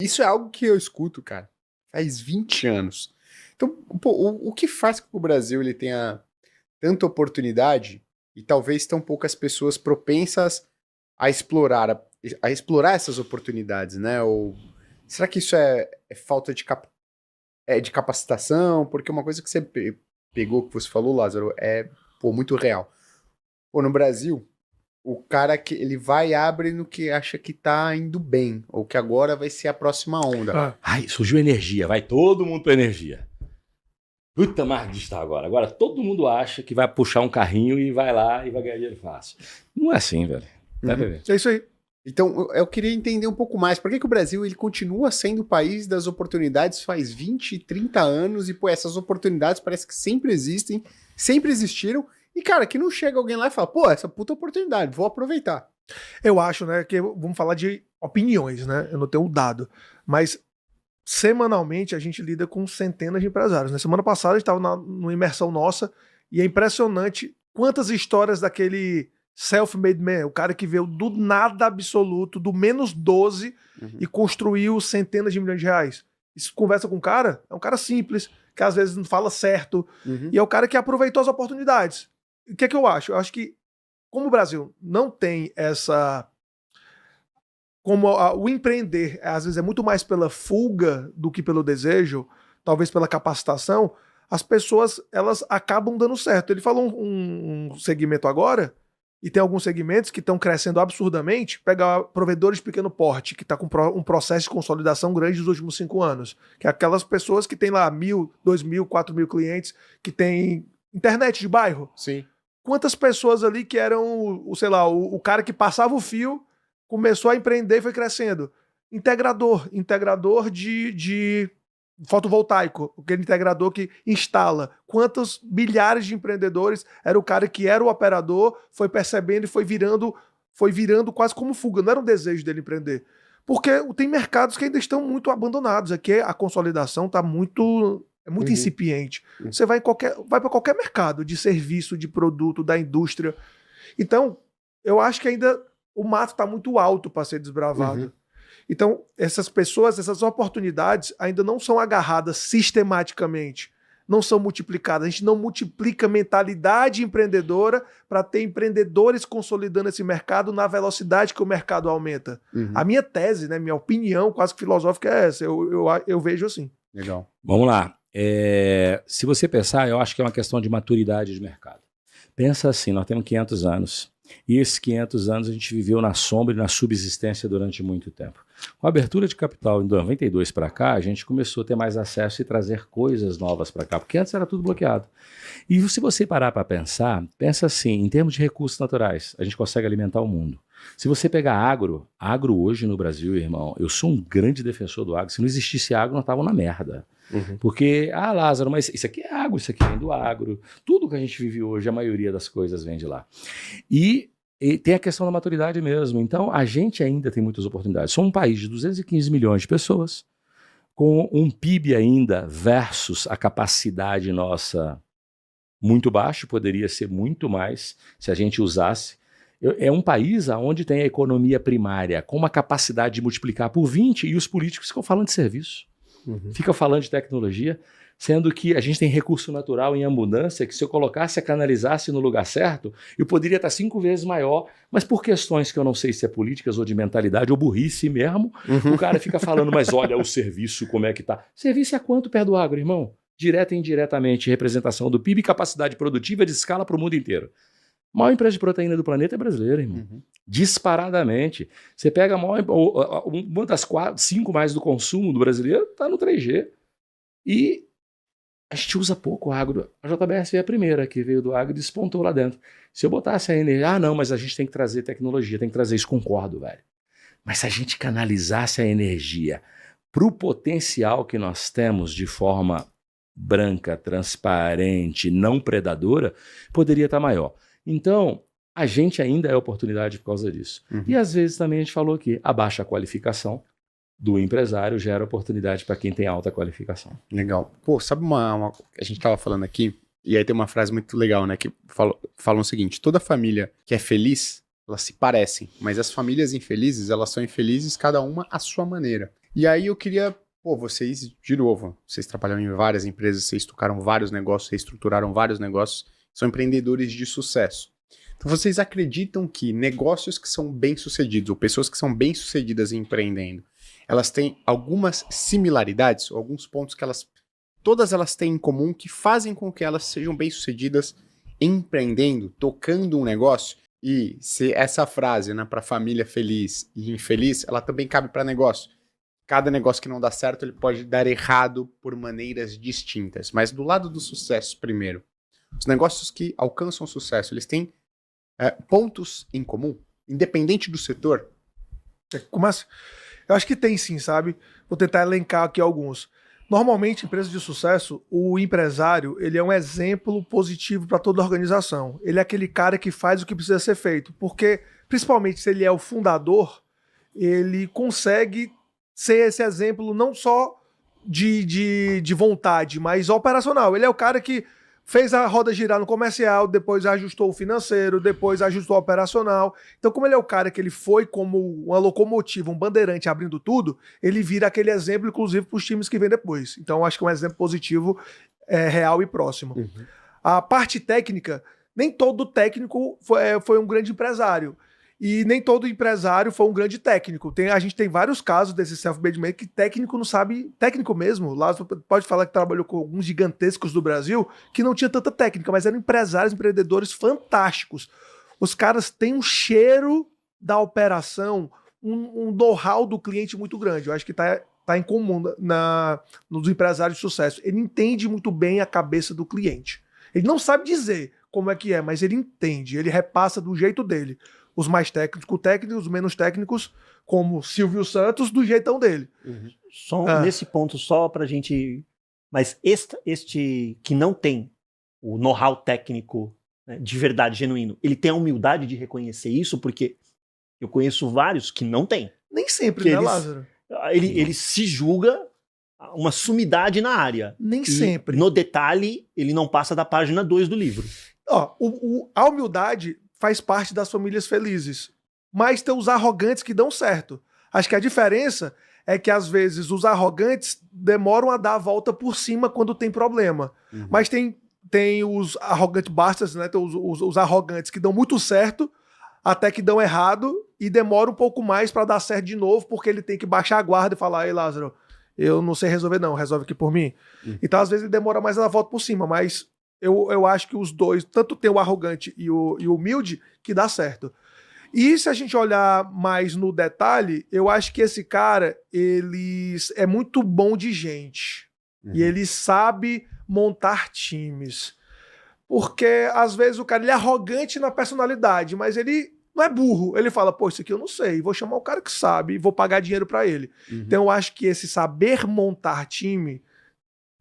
Isso é algo que eu escuto, cara, faz 20 anos. Então, pô, o que faz com que o Brasil ele tenha tanta oportunidade e talvez tão poucas pessoas propensas a explorar essas oportunidades, né? Ou será que isso é falta de capacitação? Porque uma coisa que você pegou, que você falou, Lázaro, é, pô, muito real. Pô, no Brasil, o cara que ele vai e abre no que acha que tá indo bem, ou que agora vai ser a próxima onda. Ai, surgiu energia, vai todo mundo pra energia. Puta merda está agora. Agora todo mundo acha que vai puxar um carrinho e vai lá e vai ganhar dinheiro fácil. Não é assim, velho. Tá, bebê? É isso aí. Então, eu queria entender um pouco mais. Por que o Brasil ele continua sendo o país das oportunidades faz 20, 30 anos e, pô, essas oportunidades parece que sempre existem, sempre existiram. E, cara, que não chega alguém lá e fala, pô, essa puta oportunidade, vou aproveitar. Eu acho, né, que vamos falar de opiniões, né? Eu não tenho o dado, mas semanalmente a gente lida com centenas de empresários, né? Semana passada a gente estava numa imersão nossa e é impressionante quantas histórias daquele self-made man, o cara que veio do nada absoluto, do menos 12 e construiu centenas de milhões de reais. E se conversa com um cara, é um cara simples, que às vezes não fala certo, e é o cara que aproveitou as oportunidades. O que é que eu acho? Eu acho que como o Brasil não tem essa... Como o empreender, às vezes, é muito mais pela fuga do que pelo desejo, talvez pela capacitação, as pessoas, elas acabam dando certo. Ele falou um segmento agora, e tem alguns segmentos que estão crescendo absurdamente. Pegar provedores de pequeno porte, que está com um processo de consolidação grande nos últimos 5 anos, que é aquelas pessoas que têm lá 1.000, 2.000, 4.000 clientes, que tem internet de bairro. Sim. Quantas pessoas ali que eram, sei lá, o cara que passava o fio, começou a empreender e foi crescendo. Integrador de fotovoltaico, aquele integrador que instala. Quantos milhares de empreendedores era o cara que era o operador, foi percebendo e foi virando quase como fuga. Não era um desejo dele empreender. Porque tem mercados que ainda estão muito abandonados. Aqui a consolidação está muito incipiente. Você vai para qualquer mercado de serviço, de produto, da indústria. Então, eu acho que ainda o mato está muito alto para ser desbravado. Então, essas pessoas, essas oportunidades ainda não são agarradas sistematicamente, não são multiplicadas. A gente não multiplica mentalidade empreendedora para ter empreendedores consolidando esse mercado na velocidade que o mercado aumenta. A minha tese, né, minha opinião quase que filosófica é essa. Eu vejo assim. Legal. Vamos lá. Se você pensar, eu acho que é uma questão de maturidade de mercado. Pensa assim, nós temos 500 anos. E esses 500 anos a gente viveu na sombra e na subsistência durante muito tempo. Com a abertura de capital em 92 para cá, a gente começou a ter mais acesso e trazer coisas novas para cá, porque antes era tudo bloqueado. E se você parar para pensar, pensa assim, em termos de recursos naturais, a gente consegue alimentar o mundo. Se você pegar agro hoje no Brasil, irmão, eu sou um grande defensor do agro. Se não existisse agro, nós estávamos na merda. Porque, Lázaro, mas isso aqui é agro, isso aqui vem do agro. Tudo que a gente vive hoje, a maioria das coisas vem de lá. E tem a questão da maturidade mesmo. Então, a gente ainda tem muitas oportunidades. Somos um país de 215 milhões de pessoas, com um PIB ainda versus a capacidade nossa muito baixo, poderia ser muito mais se a gente usasse. É um país onde tem a economia primária com uma capacidade de multiplicar por 20 e os políticos ficam falando de serviço. Fica falando de tecnologia, sendo que a gente tem recurso natural em abundância que se eu colocasse, canalizasse no lugar certo, eu poderia estar 5 vezes maior, mas por questões que eu não sei se é políticas ou de mentalidade ou burrice mesmo, o cara fica falando, mas olha o serviço, como é que tá. Serviço é quanto perto do agro, irmão? Direta e indiretamente, representação do PIB e capacidade produtiva de escala para o mundo inteiro. A maior empresa de proteína do planeta é brasileira, irmão. Disparadamente. Você pega uma das 5 mais do consumo do brasileiro, está no 3G. E a gente usa pouco o agro. A JBS veio a primeira que veio do agro e despontou lá dentro. Se eu botasse a energia, não, mas a gente tem que trazer tecnologia, tem que trazer isso, concordo, velho. Mas se a gente canalizasse a energia para o potencial que nós temos de forma branca, transparente, não predadora, poderia estar maior. Então, a gente ainda é oportunidade por causa disso. E às vezes também a gente falou aqui, a baixa qualificação do empresário gera oportunidade para quem tem alta qualificação. Legal. Pô, sabe a gente estava falando aqui, e aí tem uma frase muito legal, né, que falam o seguinte, toda família que é feliz, elas se parecem, mas as famílias infelizes, elas são infelizes cada uma à sua maneira. E aí eu queria, vocês, de novo, vocês trabalham em várias empresas, vocês tocaram vários negócios, reestruturaram vários negócios, são empreendedores de sucesso. Então vocês acreditam que negócios que são bem-sucedidos, ou pessoas que são bem-sucedidas empreendendo, elas têm algumas similaridades, alguns pontos que todas elas têm em comum que fazem com que elas sejam bem-sucedidas empreendendo, tocando um negócio? E se essa frase, né, para família feliz e infeliz, ela também cabe para negócio. Cada negócio que não dá certo, ele pode dar errado por maneiras distintas. Mas do lado do sucesso, primeiro, os negócios que alcançam sucesso, eles têm pontos em comum, independente do setor? Começa. Eu acho que tem sim, sabe? Vou tentar elencar aqui alguns. Normalmente, em empresas de sucesso, o empresário, ele é um exemplo positivo para toda a organização. Ele é aquele cara que faz o que precisa ser feito, porque, principalmente se ele é o fundador, ele consegue ser esse exemplo não só de vontade, mas operacional. Ele é o cara que fez a roda girar no comercial, depois ajustou o financeiro, depois ajustou o operacional. Então, como ele é o cara que ele foi como uma locomotiva, um bandeirante abrindo tudo, ele vira aquele exemplo, inclusive, para os times que vêm depois. Então, acho que é um exemplo positivo, real e próximo. Uhum. A parte técnica, nem todo técnico foi um grande empresário. E nem todo empresário foi um grande técnico. A gente tem vários casos desse self-made man que técnico não sabe, técnico mesmo. Lá pode falar que trabalhou com alguns gigantescos do Brasil que não tinha tanta técnica, mas eram empresários, empreendedores fantásticos. Os caras têm um cheiro da operação, um know-how do cliente muito grande. Eu acho que tá em comum nos empresários de sucesso. Ele entende muito bem a cabeça do cliente. Ele não sabe dizer como é que é, mas ele entende, ele repassa do jeito dele. Os mais técnicos, os menos técnicos, como Silvio Santos, do jeitão dele. Uhum. Só nesse ponto, só pra gente... Mas este que não tem o know-how técnico, né, de verdade, genuíno, ele tem a humildade de reconhecer isso, porque eu conheço vários que não tem. Nem sempre, né, Lázaro? Ele se julga uma sumidade na área. Nem sempre. No detalhe, ele não passa da página 2 do livro. A humildade faz parte das famílias felizes. Mas tem os arrogantes que dão certo. Acho que a diferença é que, às vezes, os arrogantes demoram a dar a volta por cima quando tem problema. Uhum. Mas tem os arrogantes bastards, né? Tem os arrogantes que dão muito certo, até que dão errado, e demora um pouco mais para dar certo de novo, porque ele tem que baixar a guarda e falar: ei, Lázaro, eu não sei resolver não, resolve aqui por mim. Uhum. Então, às vezes, ele demora mais a dar a volta por cima, mas... Eu acho que os dois, tanto tem o arrogante e o humilde, que dá certo. E se a gente olhar mais no detalhe, eu acho que esse cara, ele é muito bom de gente. Uhum. E ele sabe montar times. Porque, às vezes, o cara ele é arrogante na personalidade, mas ele não é burro. Ele fala, isso aqui eu não sei, vou chamar o cara que sabe e vou pagar dinheiro para ele. Uhum. Então, eu acho que esse saber montar time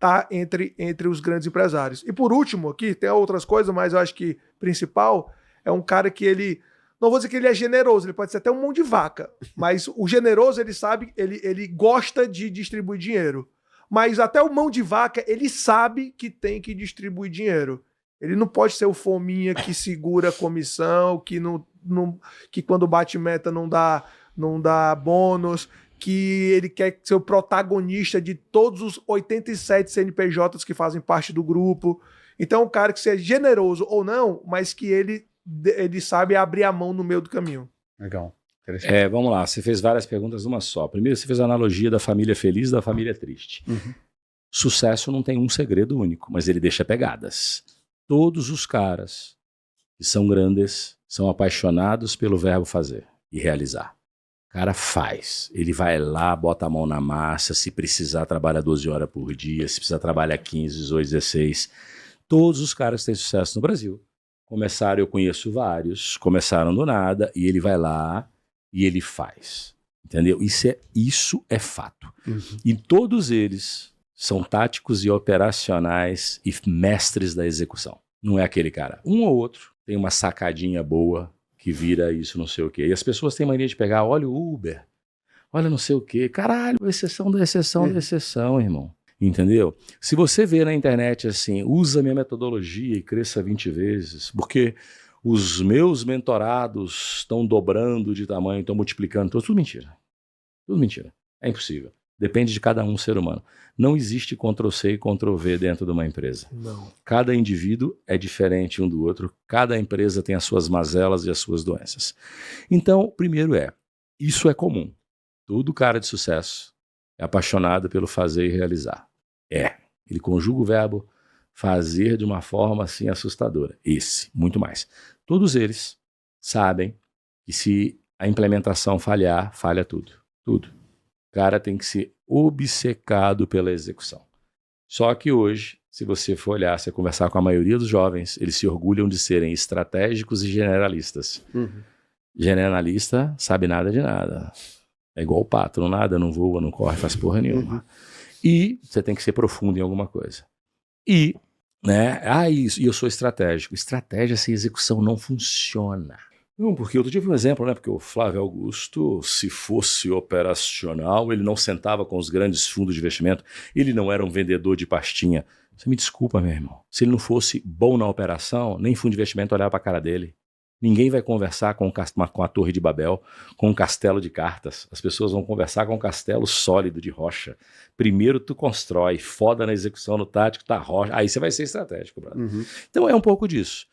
tá entre os grandes empresários. E por último aqui, tem outras coisas, mas eu acho que principal é um cara que ele... Não vou dizer que ele é generoso, ele pode ser até um mão de vaca, mas o generoso, ele sabe, ele gosta de distribuir dinheiro. Mas até o mão de vaca, ele sabe que tem que distribuir dinheiro. Ele não pode ser o fominha que segura a comissão, que quando bate meta não dá bônus, que ele quer ser o protagonista de todos os 87 CNPJs que fazem parte do grupo. Então, um cara que seja generoso ou não, mas que ele sabe abrir a mão no meio do caminho. Legal. Vamos lá, você fez várias perguntas numa só. Primeiro, você fez a analogia da família feliz e da família triste. Uhum. Sucesso não tem um segredo único, mas ele deixa pegadas. Todos os caras que são grandes são apaixonados pelo verbo fazer e realizar. O cara faz, ele vai lá, bota a mão na massa, se precisar trabalha 12 horas por dia, se precisar trabalha 15, 18, 16. Todos os caras que têm sucesso no Brasil começaram, eu conheço vários, começaram do nada e ele vai lá e ele faz, entendeu? Isso é fato. Uhum. E todos eles são táticos e operacionais e mestres da execução. Não é aquele cara. Um ou outro tem uma sacadinha boa que vira isso, não sei o quê. E as pessoas têm mania de pegar, olha o Uber, olha não sei o quê. Caralho, exceção da exceção da exceção, irmão. Entendeu? Se você vê na internet assim, usa minha metodologia e cresça 20 vezes, porque os meus mentorados estão dobrando de tamanho, estão multiplicando, tudo mentira. Tudo mentira. É impossível. Depende de cada um ser humano. Não existe Ctrl+C e Ctrl+V dentro de uma empresa. Não. Cada indivíduo é diferente um do outro. Cada empresa tem as suas mazelas e as suas doenças. Então, primeiro isso é comum. Todo cara de sucesso é apaixonado pelo fazer e realizar. Ele conjuga o verbo fazer de uma forma assim assustadora. Muito mais. Todos eles sabem que se a implementação falhar, falha tudo. Tudo. O cara tem que ser obcecado pela execução. Só que hoje, se você for olhar, se conversar com a maioria dos jovens, eles se orgulham de serem estratégicos e generalistas. Generalista sabe nada de nada. É igual o pato, não nada, não voa, não corre, faz porra nenhuma. E você tem que ser profundo em alguma coisa. E eu sou estratégico. Estratégia sem execução não funciona. Não, porque outro dia foi um exemplo, né? Porque o Flávio Augusto, se fosse operacional, ele não sentava com os grandes fundos de investimento, ele não era um vendedor de pastinha. Você me desculpa, meu irmão. Se ele não fosse bom na operação, nem fundo de investimento olhava para a cara dele. Ninguém vai conversar com a Torre de Babel, com um castelo de cartas. As pessoas vão conversar com um castelo sólido de rocha. Primeiro tu constrói, foda na execução, no tático, tá rocha. Aí você vai ser estratégico, brother. Então é um pouco disso.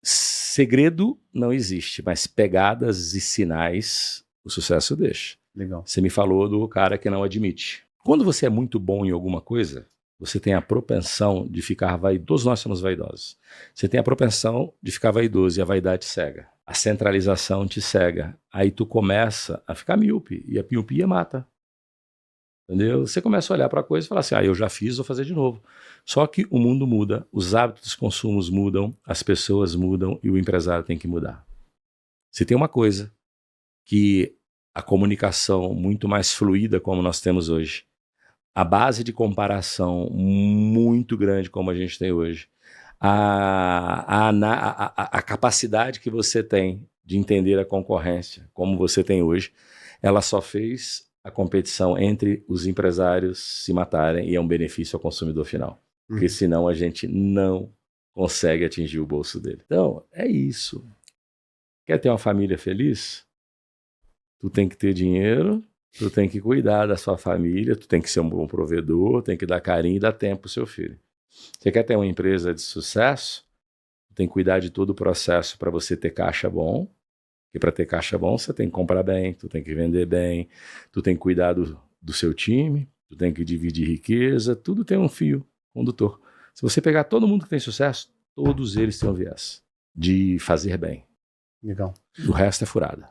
Segredo não existe, mas pegadas e sinais o sucesso deixa. Legal. Você me falou do cara que não admite. Quando você é muito bom em alguma coisa, você tem a propensão de ficar vaidoso. Todos nós somos vaidosos. Você tem a propensão de ficar vaidoso e a vaidade te cega. A centralização te cega. Aí tu começa a ficar míope e a miopia mata. Entendeu? Você começa a olhar para a coisa e falar assim, eu já fiz, vou fazer de novo. Só que o mundo muda, os hábitos de consumos mudam, as pessoas mudam e o empresário tem que mudar. Se tem uma coisa que a comunicação muito mais fluida como nós temos hoje, a base de comparação muito grande como a gente tem hoje, a capacidade que você tem de entender a concorrência como você tem hoje, ela só fez a competição entre os empresários se matarem e é um benefício ao consumidor final. Porque senão a gente não consegue atingir o bolso dele. Então, é isso. Quer ter uma família feliz? Tu tem que ter dinheiro, tu tem que cuidar da sua família, tu tem que ser um bom provedor, tem que dar carinho e dar tempo pro seu filho. Você quer ter uma empresa de sucesso? Tu tem que cuidar de todo o processo para você ter caixa bom. Porque para ter caixa bom, você tem que comprar bem, tu tem que vender bem, tu tem que cuidar do seu time, tu tem que dividir riqueza, tudo tem um fio condutor. Se você pegar todo mundo que tem sucesso, todos eles têm um viés de fazer bem. Legal. O resto é furada.